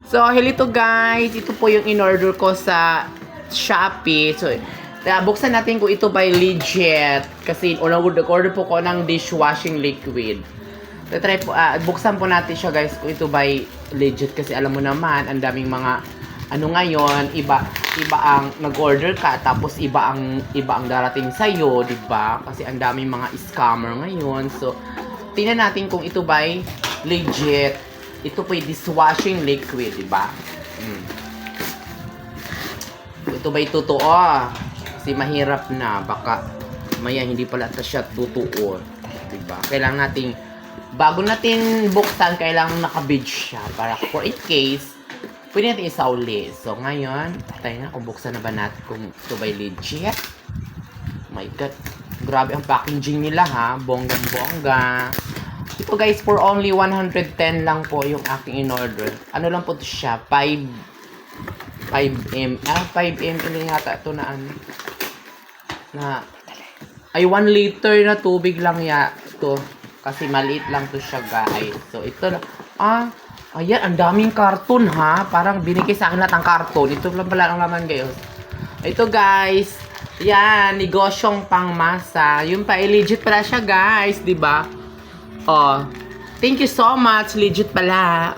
So, hello guys. Ito po yung in-order ko sa Shopee. So, buksan natin kung ito by legit. Kasi order po ko ng dishwashing liquid. So, try po, buksan po natin siya guys kung ito by legit. Kasi alam mo naman, ang daming mga ngayon, iba ang nag-order ka tapos iba ang darating sa iyo, 'di ba? Kasi ang daming mga scammer ngayon. So, tingnan natin kung ito by legit. Ito po yung dishwashing liquid, di ba? Ito ba yung totoo? Kasi mahirap na. Baka maya hindi pala siya totoo. Di ba? Kailangan natin, bago natin buksan, kailangan nakabidge siya. Para for in case, pwede natin isauli. So, ngayon, tayo na kung buksan na ba natin kung ito ba yung legit. Oh my God. Grabe ang packaging nila ha. Bonggang-bongga. Ito guys, for only 110 lang po yung aking in-order. Ano lang po ito siya? 5 ml yata ito na ano. Ay 1 liter na tubig lang ya ito. Kasi maliit lang to siya guys. So ito na. Ayan, ang daming karton ha. Parang binigay sa akin lahat ng karton. Ito lang pala ang laman guys. Ito guys. Yan, negosyong pangmasa. Yung pa, legit pala siya guys, di ba? Oh, thank you so much. Legit pala.